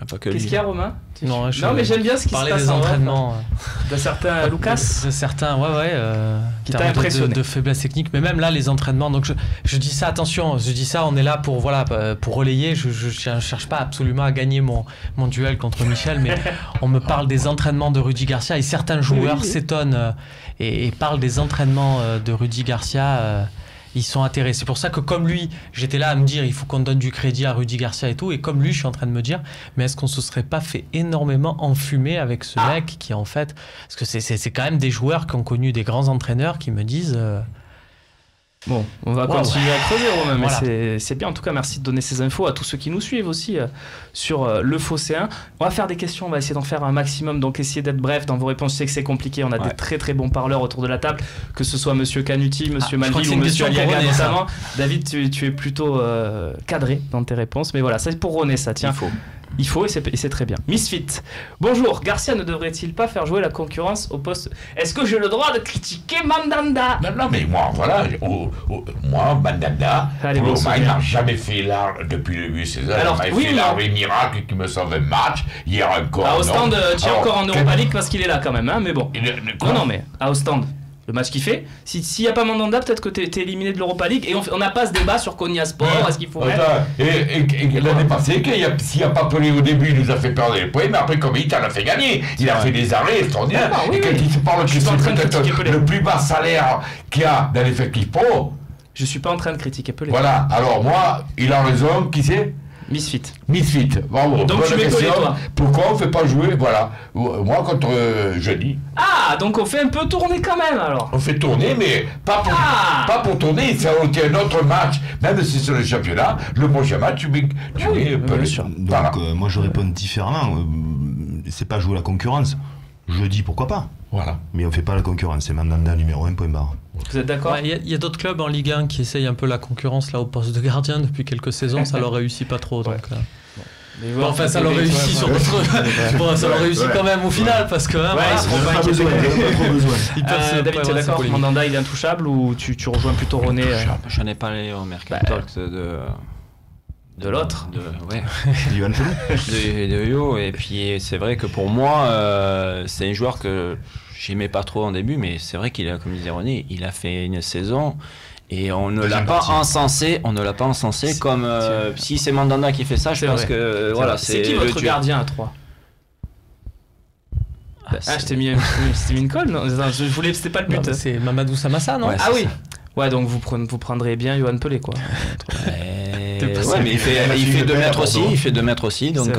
Pas que Qu'est-ce lui. qu'il y a, Romain? Non, mais j'aime bien ce qui se parler passe des en off. entraînements. De certains Lucas. De certains, Qui en t'a termes impressionné. de faiblesse technique, mais même là, les entraînements. Donc je dis ça, attention, je dis ça, on est là pour relayer. Je cherche pas absolument à gagner mon duel contre Michel, mais on me parle des entraînements de Rudy Garcia et certains joueurs s'étonnent et parlent des entraînements de Rudy Garcia. Ils sont atterrés. C'est pour ça que comme lui, j'étais là à me dire il faut qu'on donne du crédit à Rudy Garcia et tout. Et comme lui, je suis en train de me dire mais est-ce qu'on se serait pas fait énormément enfumer avec ce mec qui en fait... Parce que c'est quand même des joueurs qui ont connu des grands entraîneurs qui me disent... Bon, on va continuer à creuser, Romain, mais Voilà. c'est bien. En tout cas, merci de donner ces infos à tous ceux qui nous suivent aussi sur le Phocéen. On va faire des questions, on va essayer d'en faire un maximum, donc essayez d'être bref dans vos réponses. Je sais que c'est compliqué, on a des très très bons parleurs autour de la table, que ce soit Monsieur Canuti, Monsieur Malville ou Monsieur Aliaga notamment. David, tu es plutôt cadré dans tes réponses, mais voilà, ça c'est pour René, ça, tiens. Il faut et c'est très bien. Misfit. Bonjour, Garcia ne devrait-il pas faire jouer la concurrence au poste... Est-ce que j'ai le droit de critiquer Mandanda? Non, mais moi, voilà, moi, Mandanda, Allez, pour bon le moment, il souvenir. n'a jamais fait l'art depuis le début de saison. Alors, il m'a oui, fait mais- l'arrêt miracle qui me sauve un match, hier encore. À non. Ostende, tu es Alors, encore en Europa League parce qu'il est là quand même, hein, mais bon. Non, mais à Ostende, le match qu'il fait, s'il n'y a pas Mandanda, peut-être que t'es éliminé de l'Europa League et on n'a pas ce débat sur Konya Sport, est-ce qu'il faut mettre... Attends, et l'année passée, s'il n'y a pas Pelé au début, il nous a fait perdre les points, mais après, comme il t'en a fait gagner, il a fait des arrêts extraordinaires. D'accord, oui, et quand oui. il se parle que suis pas en train c'est de peut-être critiquer Pelé. le plus bas salaire qu'il y a dans l'effectif pro, Je suis pas en train de critiquer Pelé. voilà, alors moi, il a raison, qui c'est? Misfit. Misfit, bravo. Donc bonne tu mets Pelé, question. toi. Pourquoi on ne fait pas jouer, voilà, moi contre jeudi. Ah, donc on fait un peu tourner quand même alors. On fait tourner, mais pas pour tourner, ça aurait été un autre match. Même si c'est le championnat, le prochain match, tu mets Pelé. bien sûr. Donc Voilà. moi je réponds différemment. C'est pas jouer la concurrence. Je dis pourquoi pas. Voilà. Mais on fait pas la concurrence. C'est Mandanda numéro 1, point barre. Vous êtes d'accord? Il y a d'autres clubs en Ligue 1 qui essayent un peu la concurrence là au poste de gardien depuis quelques saisons, ça leur réussit pas trop. Donc, bon, enfin, ça leur réussit sur d'autres. Bon, ça leur réussit quand même au final parce que. Hein, ils seront pas Pas besoin, pas trop besoin. ils peuvent se David, tu es prévoir d'accord? ces polémiques. Mandanda, il est intouchable ou tu rejoins plutôt René J'en ai parlé au Mercato Talks de l'autre? Ouais. Yohan Pelé. de Yo, et puis c'est vrai que pour moi c'est un joueur que j'aimais pas trop en début, mais c'est vrai qu'il a, comme disait René, il a fait une saison et on ne l'a pas encensé, comme si c'est Mandanda qui fait ça, je C'est pense vrai. que voilà, C'est qui le votre duel. gardien à 3? Je t'ai mis une colle, non? C'était pas le but. Non, c'est Mamadou Samassa, non? Ouais, Ah oui. Ouais, donc vous prendrez bien Yohan Pelé, quoi. Ouais, mais il fait 2 mètres aussi, il fait 2 mètres aussi, donc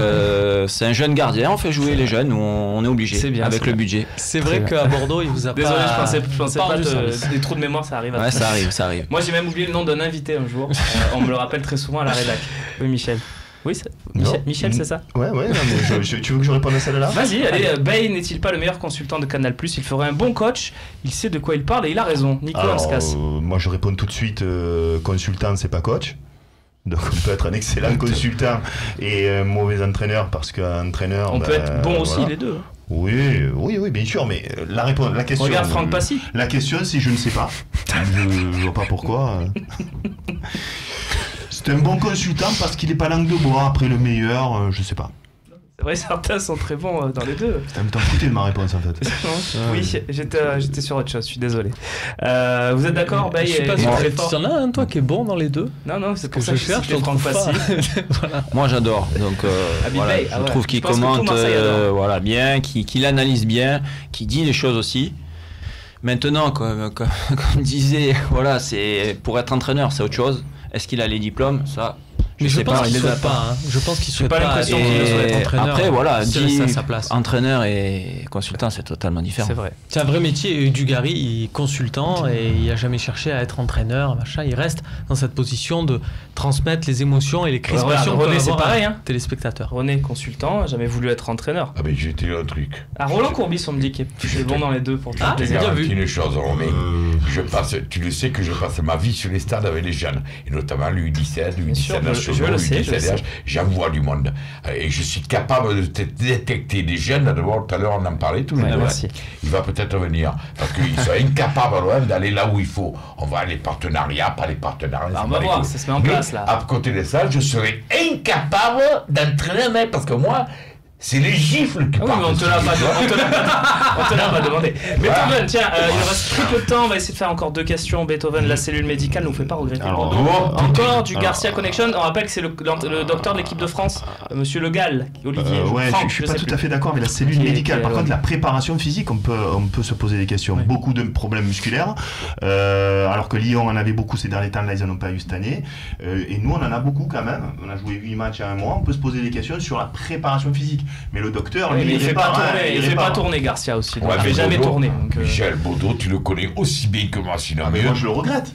c'est un jeune gardien, on fait jouer les jeunes, on est obligé, C'est bien, avec c'est le bien. budget. C'est vrai qu'à Bordeaux, il vous a Désolé, pas. je pensais pas rendu des trous de mémoire, ça arrive. Ouais, ça arrive. Moi, j'ai même oublié le nom d'un invité un jour. On me le rappelle très souvent à la rédac. Oui, Michel. Oui, Michel, c'est ça? Ouais, non, mais tu veux que je réponde à celle-là? Vas-y, allez. Bay n'est-il pas le meilleur consultant de Canal+? Il ferait un bon coach. Il sait de quoi il parle et il a raison. Nico Amskas. Moi je réponds tout de suite, consultant c'est pas coach. Donc on peut être un excellent consultant et un mauvais entraîneur parce qu'un entraîneur... On peut être bon aussi, voilà. les deux. Oui, bien sûr, mais la question... Regarde Franck Passy. La question c'est je ne sais pas. Je vois pas pourquoi. C'est un bon consultant parce qu'il est pas langue de bois. Après le meilleur, je sais pas. C'est vrai, certains sont très bons dans les deux. En même temps, fouté de ma réponse en fait. Oui, j'étais sur autre chose, je suis désolé. Vous êtes d'accord, Bay? Je suis pas sûr. Tu en as un, toi, qui est bon dans les deux? Non, c'est pour Que ça que je cherche, je Franck Passy. Voilà. Moi j'adore, donc voilà, Bay, je trouve qu'il Je pense que tout commente Marseille adore. voilà, bien, qu'il analyse bien, qu'il dit les choses aussi. Maintenant, comme disait, voilà, c'est pour être entraîneur, c'est autre chose. Est-ce qu'il a les diplômes? Ça, Mais je sais pense pas, qu'il il les a souhaite pas. Hein. Je pense qu'il souhaite pas pas. l'impression Et qu'il souhaite Et entraîneur, après, voilà, c'est dit rester à sa place. entraîneur et consultant, c'est totalement différent. C'est vrai. C'est un vrai métier. Et Dugarry, il est consultant et il n'a jamais cherché à être entraîneur, machin. Il reste dans cette position de transmettre les émotions et les crispations René, que c'est pareil, hein. téléspectateur. René, consultant, a jamais voulu être entraîneur. Ah, mais j'ai été un truc. Ah, Roland Courbis, on me dit qu'il est bon dans les deux pour faire Ah, plaisir. bien vu. Une chose, mais tu le sais que je passe ma vie sur les stades avec les jeunes, et notamment l'U17, Bien sûr, l'U17 national. internationaux, le sais. J'envoie du monde. Et je suis capable de détecter des jeunes. D'abord, tout à l'heure, on en parlait tous les deux. Merci. Il va peut-être venir. Parce qu'ils sont incapables d'aller là où il faut. On va les partenariats, pas les partenariats. On va voir, ça se met en place là. À côté de ça, je serais incapable d'entraîner un mec. Parce que moi, c'est les gifles qui partent. Oui, mais on te l'a pas demandé. Beethoven, tiens, il nous reste très peu de temps. On va essayer de faire encore 2 questions. Beethoven, la cellule médicale ne nous fait pas regretter. Encore du Garcia Connection. On rappelle que c'est le docteur de l'équipe de France, monsieur Le Gall, Olivier. Je suis pas tout à fait d'accord avec la cellule médicale. Par contre, la préparation physique, on peut se poser des questions. Beaucoup de problèmes musculaires. Alors que Lyon en avait beaucoup ces derniers temps, là, ils n'en ont pas eu cette année. Et nous, on en a beaucoup quand même. On a joué 8 matchs à un mois. On peut se poser des questions sur la préparation physique. Mais le docteur, lui, il ne fait pas tourner Garcia aussi. Il ne fait jamais tourner. Michel Baudot, tu le connais aussi bien que moi, sinon. Mais moi, je le regrette.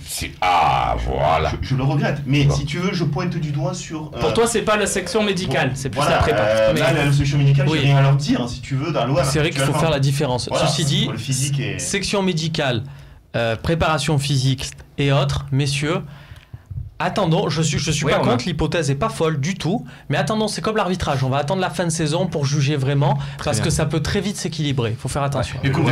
Voilà. Je le regrette. Mais si tu veux, je pointe du doigt sur. Pour toi, c'est pas la section médicale, c'est plus la prépa. Là, la section médicale, j'ai rien à leur dire. Si tu veux, dans l'Ouest. C'est vrai qu'il faut faire la différence. Voilà, ceci dit, section médicale, préparation physique et autres, messieurs. Attendons, je suis pas contre, l'hypothèse est pas folle du tout, mais attendons, c'est comme l'arbitrage, on va attendre la fin de saison pour juger vraiment, parce que ça peut très vite s'équilibrer, il faut faire attention. Écoute,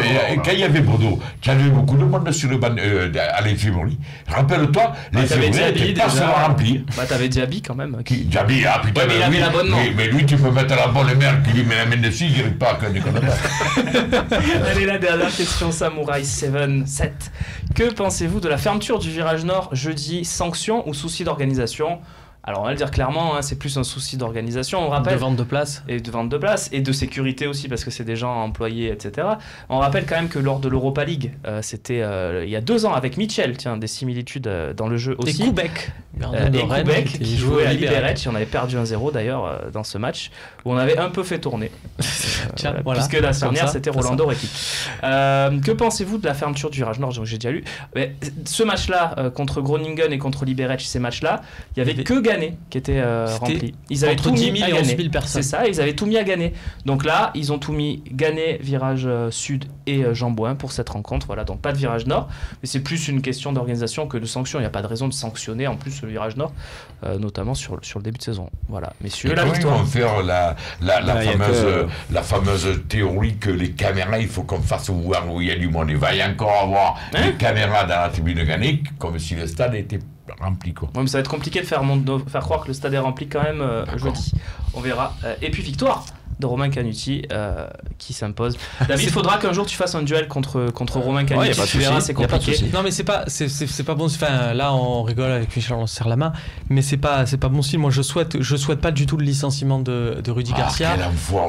quand il y avait Bordeaux, tu avais beaucoup de monde sur le banc à l'infirmerie. Rappelle-toi, l'infirmerie n'était pas seulement remplie. T'avais Diaby quand même. Diaby, putain, mais il avait l'abonnement. Mais lui, tu peux mettre la bonne mère qui lui met la main dessus, il n'arrive pas à déconner. Allez, la dernière question, Samouraï 7. Que pensez-vous de la fermeture du virage nord jeudi, sanction ou souci d'organisation? Alors on va le dire clairement, hein, c'est plus un souci d'organisation, on rappelle. De vente de place. Et de vente de place, et de sécurité aussi, parce que c'est des gens employés, etc. On rappelle quand même que lors de l'Europa League, c'était il y a 2 ans avec Mitchell, tiens, des similitudes dans le jeu aussi. Et Koubek. Et Koubek qui jouait à Liberec, on avait perdu 1-0 d'ailleurs dans ce match, où on avait un peu fait tourner. Tiens, puisque la dernière c'était Rolando Rekic. Que pensez-vous de la fermeture du virage nord? J'ai déjà lu. Mais ce match-là, contre Groningen et contre Liberec, ces matchs-là, il n'y avait que Gagné qui était rempli. Ils avaient entre tout 10 mis 000 à et 11 Gagné. 000 personnes. C'est ça, ils avaient tout mis à Gagné. Donc là, ils ont tout mis Gagné, virage sud et Jambouin pour cette rencontre. Voilà, donc pas de virage nord. Mais c'est plus une question d'organisation que de sanction. Il n'y a pas de raison de sanctionner en plus le virage nord, notamment sur le début de saison. Voilà, messieurs, la victoire. Ils vont faire la fameuse théorie que les caméras, il faut qu'on fasse voir où il y a du monde. Il va y encore avoir des caméras dans la tribune de Gagné, comme si le stade était rempli, quoi. Ouais, mais ça va être compliqué de faire croire que le stade est rempli quand même jeudi. On verra. Et puis victoire de Romain Canutti qui s'impose. David, il faudra qu'un jour tu fasses un duel contre Romain Canutti. Tu verras, c'est compliqué. Non, mais c'est pas bon. Enfin, là, on rigole avec Michel, on se serre la main, mais c'est pas bon style. Moi, je souhaite pas du tout le licenciement de Rudy Garcia.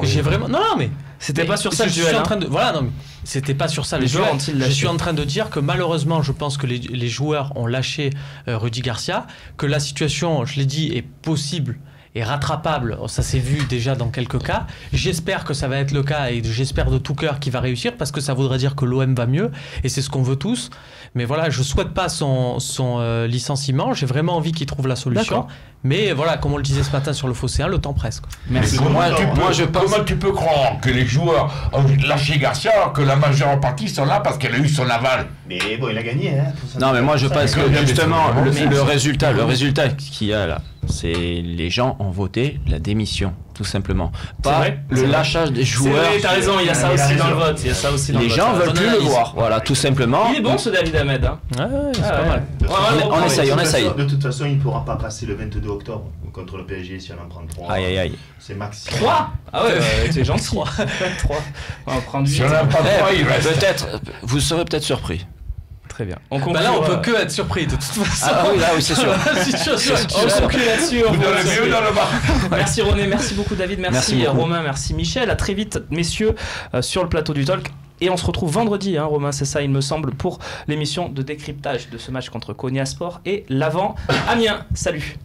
J'ai vraiment. Non, mais c'était pas sur ça le duel. Voilà, non, mais c'était pas sur ça le duel. Je suis en train de dire que malheureusement, je pense que les joueurs ont lâché Rudy Garcia, que la situation, je l'ai dit, est possible et rattrapable, ça s'est vu déjà dans quelques cas. J'espère que ça va être le cas et j'espère de tout cœur qu'il va réussir parce que ça voudrait dire que l'OM va mieux et c'est ce qu'on veut tous. Mais voilà, je souhaite pas son licenciement, j'ai vraiment envie qu'il trouve la solution. Mais voilà, comme on le disait ce matin sur le Phocéen, le temps presse. Merci. Comment tu peux croire que les joueurs ont lâché Garcia alors que la majeure partie sont là parce qu'elle a eu son aval? Mais bon, il a gagné. Hein, non, mais moi je pense que justement, le résultat qu'il y a là, c'est les gens ont voté la démission, tout simplement. Pas le lâchage des joueurs. C'est vrai, t'as raison, il y a ça aussi dans le vote. Les gens veulent plus le voir, voilà, tout simplement. Il est bon ce David Ahmed. Hein. C'est pas mal. On essaye. De toute façon, il ne pourra pas passer le 22 octobre contre le PSG si on en prend 3. Aïe. C'est max. 3 Ah ouais, c'est gentil. 3. On va prendre 8. Si on n'en prend 3, il reste. Peut-être, vous serez peut-être surpris. Très bien. Là, on peut que être surpris de toute façon. Ah oui, c'est sûr. On conclut là-dessus. Merci René, merci beaucoup David, merci Romain, merci Michel. À très vite, messieurs, sur le plateau du Talk. Et on se retrouve vendredi, hein, Romain, c'est ça, il me semble, pour l'émission de décryptage de ce match contre Konya Sport et l'avant Amiens. Salut.